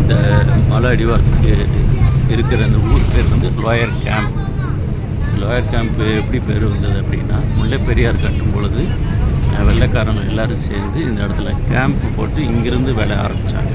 இந்த மலை அடிவாரத்துக்கு இருக்கிற அந்த ஊர் பேர் வந்து லோயர் கேம்ப். லோயர் கேம்ப்பு எப்படி பேர் வந்தது அப்படின்னா, முல்லை பெரியார் கட்டும் பொழுது வெள்ளைக்காரங்க எல்லோரும் சேர்ந்து இந்த இடத்துல கேம்ப் போட்டு இங்கேருந்து வேலை ஆரம்பித்தாங்க.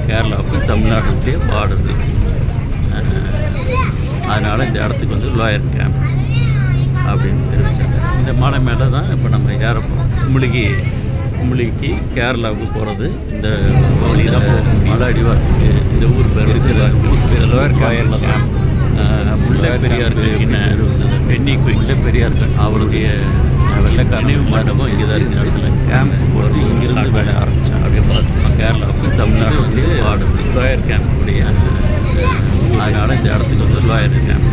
கேரளாவுக்கு தமிழ்நாட்டுடைய பார்டரு. அதனால் இந்த இடத்துக்கு வந்து லோயர் கேம்ப் அப்படின்னு தெரிவித்தாங்க. இந்த மலை மேலே தான் இப்போ நம்ம ஏறப்போம். கும்பளிக்கு கேரளாவுக்கு போகிறது இந்த வழி தான் மலை அடிவாரத்துக்கு இந்த ஊர் பேர் இருக்கிற ஊர் பேர் லோயர் கேம்ப். முல்லை பெரியார் முல்லை பெரியார் அவருடைய வெள்ளைக்காரனையும் மண்டபம் இங்கே தான் இந்த இடத்துல கேம்ப் போகிறது இங்கிருந்து வேலை ஆரம்பித்தாங்க. அப்படியே பார்த்தோம்னா கேரளாவுக்கு தமிழ்நாடு வந்து ஆடுது லோயர் கேம்ப் உடைய. அதனால் இந்த இடத்துக்கு வந்து லோயர் கேம்ப்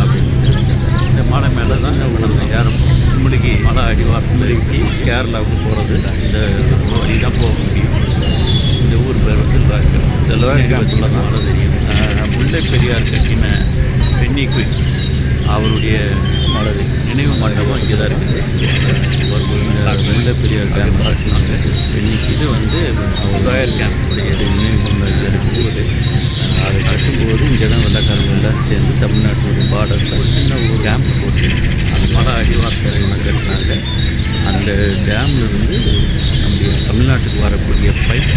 அப்படின்னு தெரிவித்தாங்க. இந்த மலை மேலே தான் நம்ம ஏறப்போம். கும்பளிக்கு மலை அடிவாரத்துக்கு கேரளாவுக்கு போகிறது இந்த வழி தான் போக முடியும். இந்த ஊர் பேர் வந்து லோயர் கேம்ப். இந்த லோயர் கேம்பில் தான் நல்லா தெரியும். முல்லை பெரியார் கட்டின பென்னி குயின் அவருடைய நினைவு மண்டபம் இங்கே தான் இருக்குது. முல்லை பெரியார் கேம்ப் கட்டினாங்க. இது வந்து லோயர் கேம்புடைய நினைவு மண்டபம் இருக்குது. அதை கட்டும்போது இங்கே தான் வெள்ளைக்காரங்க எல்லாம் சேர்ந்து தமிழ்நாட்டுடைய பார்டரில் சின்ன ஒரு கேம்ப் போட்டு அந்த மலை அடிவாரத்தில் கட்டினாங்க. அந்த டேம்லேருந்து நம்முடைய தமிழ்நாட்டுக்கு வரக்கூடிய பைப்,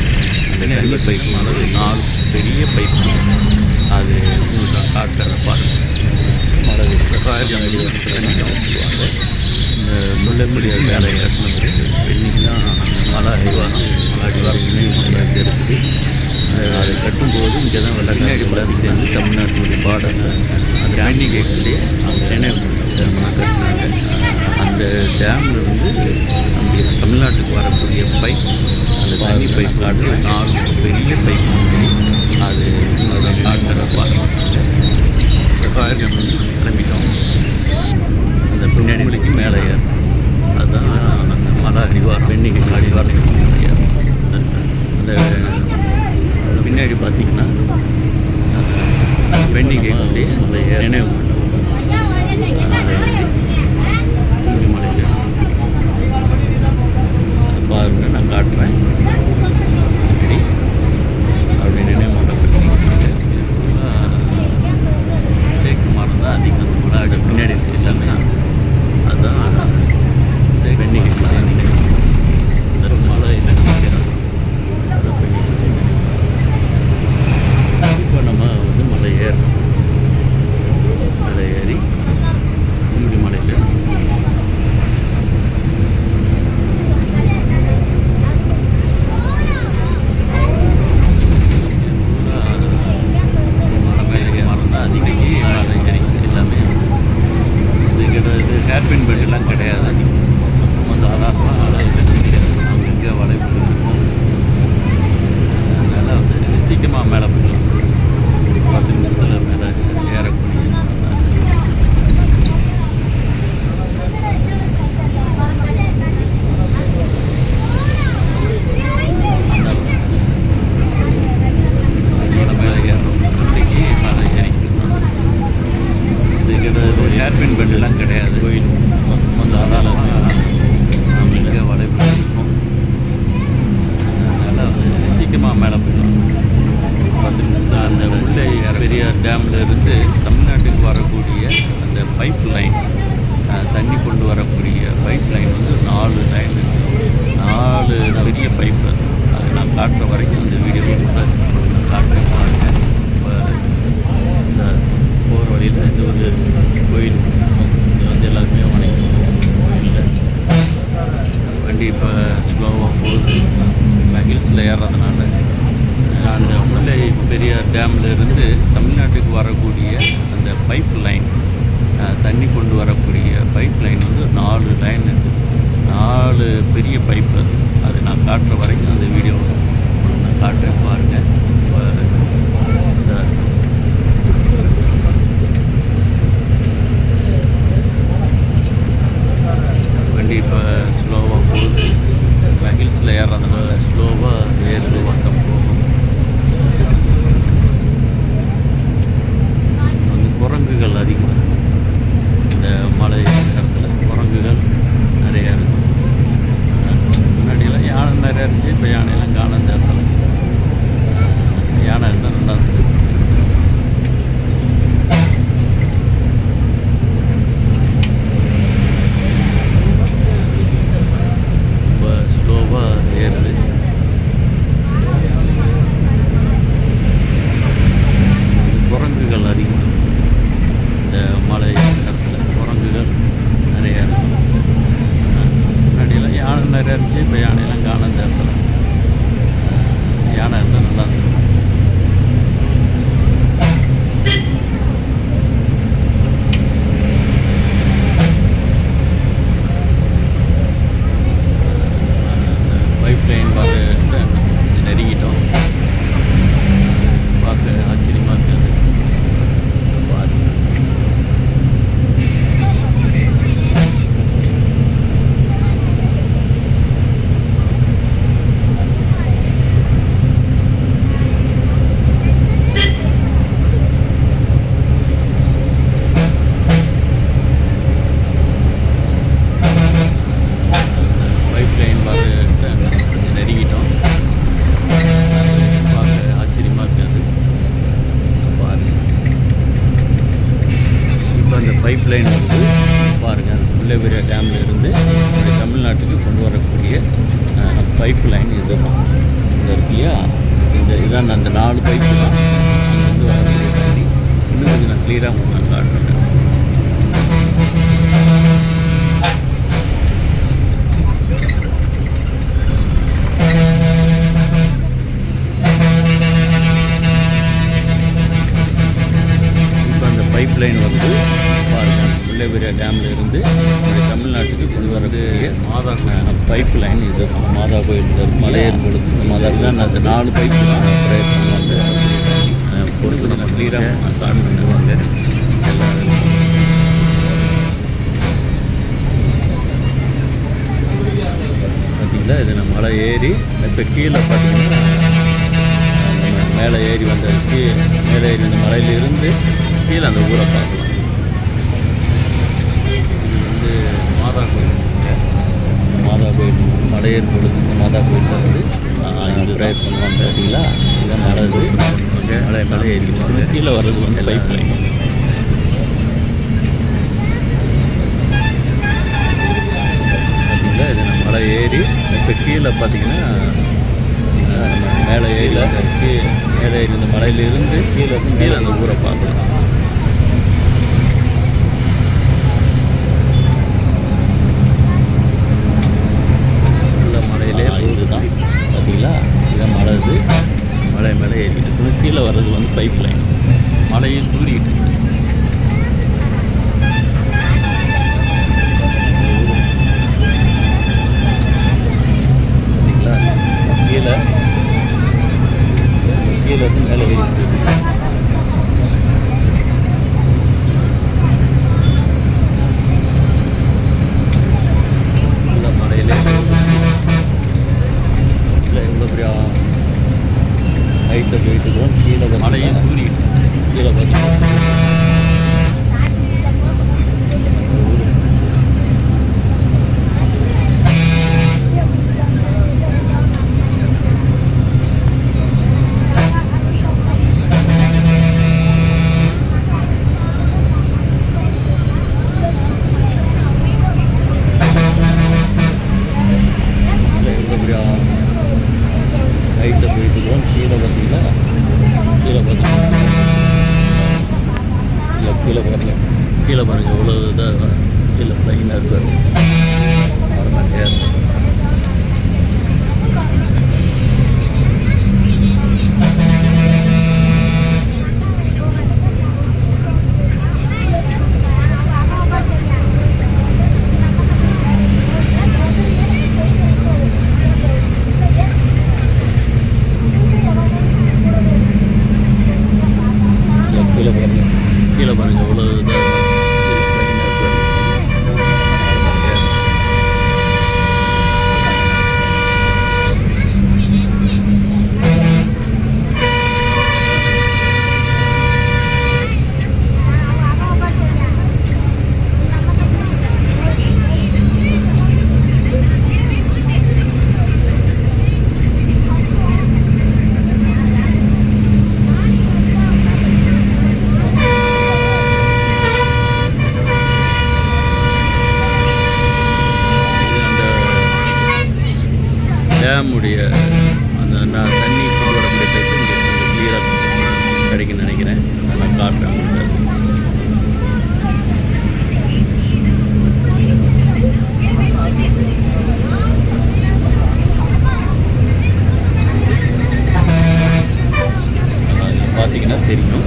அந்த தண்ணி பைப் மாதிரி 4 பெரிய பைப். அது உங்களுக்கு காட்டுறத பாருங்கள். மழை சொல்லுவாங்க. இந்த முல்லை பெரியார் வேலை கட்டினது இன்னைக்கு தான் மலை அடிவாரம் நினைவு இருக்குது. அதை கட்டும்போது இங்கே தான் வெள்ளைக்காரங்க சேர்ந்து தமிழ்நாட்டுடைய பார்டரில் அந்த ராணி கேட்கலையே அந்த நினைவு கட்டினாங்க. அந்த டேம்லேருந்து நம்முடைய தமிழ்நாட்டுக்கு வரக்கூடிய பைப், அந்த தண்ணி பைப் காட்டு 4 பெரிய பைப். அது உங்களோட காட்டுறத பாருங்கள். கிளம்பிட்டோம். அந்த பின்னாடி மேலே ஏறும். அதுதான் அந்த மலை அடிவாரம் பெண்ணிக்கு அடிவாரம் ஏறும். அந்த பின்னாடி பார்த்திங்கன்னா பெண்ணிக்கைகளுடைய அந்த நினைவு மலையில் பாருங்க, நான் காட்டுறேன். இப்படி அப்படி நினைவு மண்டபம் தேக்கு மரம் தான் அதிகம். முன்னாடி பின்னாடி இருக்குது எல்லாமே. அதுதான் பெண்ணிக்கை மலை இல்லை. இப்போ நம்ம வந்து மலை ஏறி கும்படி மலையில் மரம் தான் அதிகம். மலை ஏறி எல்லாமே இது ஹேர்பின் பெல்ட்லாம் கிடையாது. சும்மா சாதாரணமாக அவங்க எங்கே வளைவு இருக்கும். அதனால் வந்து சீக்கிரமாக மேலே போயிடலாம். 10 நிமிஷத்தில் மேலே ஏறக்கூடிய மேலே ஏறணும். இன்றைக்கி மலை ஏறிக்கணும். இது ஹேர்பின் பெல்ட்லாம் கிடையாது. கோயில் சும்மா சாதாரணமாக நம்ம எங்கே வளைவு இருக்கும். அதனால் வந்து சீக்கிரமாக மேலே போயிடலாம். 10 நிமிஷம். அந்த முல்லை பெரியார் டேமில் இருந்து தமிழ்நாட்டுக்கு வரக்கூடிய அந்த பைப் லைன், தண்ணி கொண்டு வரக்கூடிய பைப் லைன் வந்து 4 லைன், 4 பெரிய பைப். அது நான் காட்டுற வரைக்கும் அந்த வீடியோவில் கூட காட்டுறேன் பாருங்க. இப்போ இந்த போகிற வழியில் இது ஒரு கோயில். இது வந்து எல்லாருமே வணக்கம் கோயிலில் வண்டி இப்போ ஸ்லோவாக போகுது. ஹில்ஸில் ஏறுறதுனால அந்த முல்லை பெரியார் டேமில் இருந்து தமிழ்நாட்டுக்கு வரக்கூடிய அந்த பைப் லைன், தண்ணி கொண்டு வரக்கூடிய பைப் லைன் வந்து 4 லைன், 4 பெரிய பைப். அது நான் காட்டுற வரைக்கும் அந்த வீடியோ நான் காட்டுறேன் பாருங்கள். வண்டி இப்போ ஸ்லோவாக போகுது. ஹில்ஸில் ஏறுறதுனால ஸ்லோவாக தான் போகும். வந்து குரங்குகள் அதிகமாக இந்த மலை இடத்துல குரங்குகள் நிறையா இருக்கும். முன்னாடியெல்லாம் யானை நிறையா இருந்துச்சு. இப்போ யானையெல்லாம் காண இந்த இடத்துல லைன் வந்து பாருங்கள், அந்த முல்லைப்பெரியா டேமில் இருந்து நம்முடைய தமிழ்நாட்டுக்கு கொண்டு வரக்கூடிய பைப் லைன் இதுதான். இந்த இருக்கு இல்லையா, இதான் அந்த 4 பைப்பு தான் அங்கேருந்து வரக்கூடிய தண்ணி. இன்னும் கொஞ்சம் நான் க்ளியராக நான் காட்டுறேன். பைப் லைன் வந்து பாருங்கள், முல்லைப்பெரியா டேமில் இருந்து நம்முடைய தமிழ்நாட்டுக்கு கொண்டு வரக்கூடிய மாதா பைப் லைன் இது தான். மாதா கோயில் மலையேறும்பொழுது இந்த மாதா தான் அந்த 4 பைப்பு தான் பிரயத்தனம் வந்து பொறுத்து நம்ம க்ளீராக சாமி பண்ணுவாங்க. எல்லாரும் பார்த்தீங்களா, இது நம்ம மலை ஏறி இப்போ கீழே பார்த்தீங்கன்னா நம்ம மேலே ஏறி வந்ததுக்கு மேலே ஏறி இந்த மலையிலிருந்து கீழே அந்த ஊரை பார்க்கலாம். இது வந்து மாதா கோயில். மாதா கோயில் மலையேறும் பொழுது இந்த மாதா கோயிலில் வந்து இது ப்ரேயர் பண்ணுவாங்க. பார்த்தீங்களா, இதான் மலை ஏறி கீழே வர்றது வந்து பைப் லைன். பார்த்தீங்களா, இது நம்ம மலை ஏறி இப்போ கீழே பார்த்தீங்கன்னா நம்ம மேலே ஏறி மேலே ஏறி இந்த மலையிலிருந்து கீழே அந்த ஊரை பார்க்கலாம். இதுதான் பார்த்தீங்களா, இதான் மலை. இது மலை மேலே ஏறிக்கிட்டு கீழே வர்றது வந்து பைப் லைன். மலையில் தூரிக்கிட்டு பார்த்தீங்களா, கீழே இருந்து மேலே ஏறிக்கிட்டு மலையிலே ஹைட்டை போயிட்டுருக்கோம். கீழே மலையும் தூரிக்கிட்டு கீழே பார்த்தீங்கன்னா ஹைட்டை போயிட்டுருக்கோம். கீழே பார்த்தீங்கன்னா கீழே பாருங்கள் எவ்வளோ இதாக கீழே ப்ளைனாக இருக்காரு. கீழே பாருங்கள் எவ்வளோ இதாக டேமுடைய அந்த தண்ணி கொண்டு வரக்கூடிய பைப்பு இங்கே கொஞ்சம் க்ளியராக கிடைக்குன்னு நினைக்கிறேன். நான் காட்டுறேன். பார்த்தீங்கன்னா தெரியும்.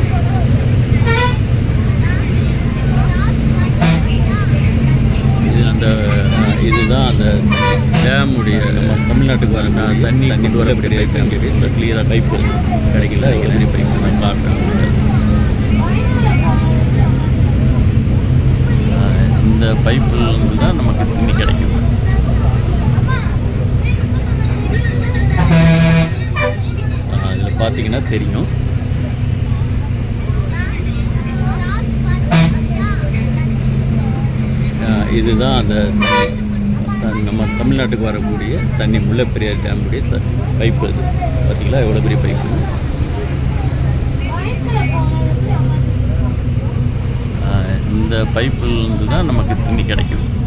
இதுதான் அந்த டேமுடைய நம்ம தமிழ்நாட்டுக்கு வர தண்ணி கொண்டு வரக்கூடிய பைப். இங்கே க்ளியராக பைப்பு கிடைக்கல, எலரி பைப்பு நான் காட்டுறேன். இந்த பைப்பில் தான் நமக்கு தண்ணி கிடைக்கும். இதில் பார்த்தீங்கன்னா தெரியும். இதுதான் அந்த நம்ம தமிழ்நாட்டுக்கு வரக்கூடிய தண்ணி முல்லைப்பெரியார் டேமுடைய பைப்பு. அது பார்த்தீங்களா எவ்வளோ பெரிய பைப்பு. இந்த அந்த பைப்புலேருந்து தான் நமக்கு தண்ணி கிடைக்குது.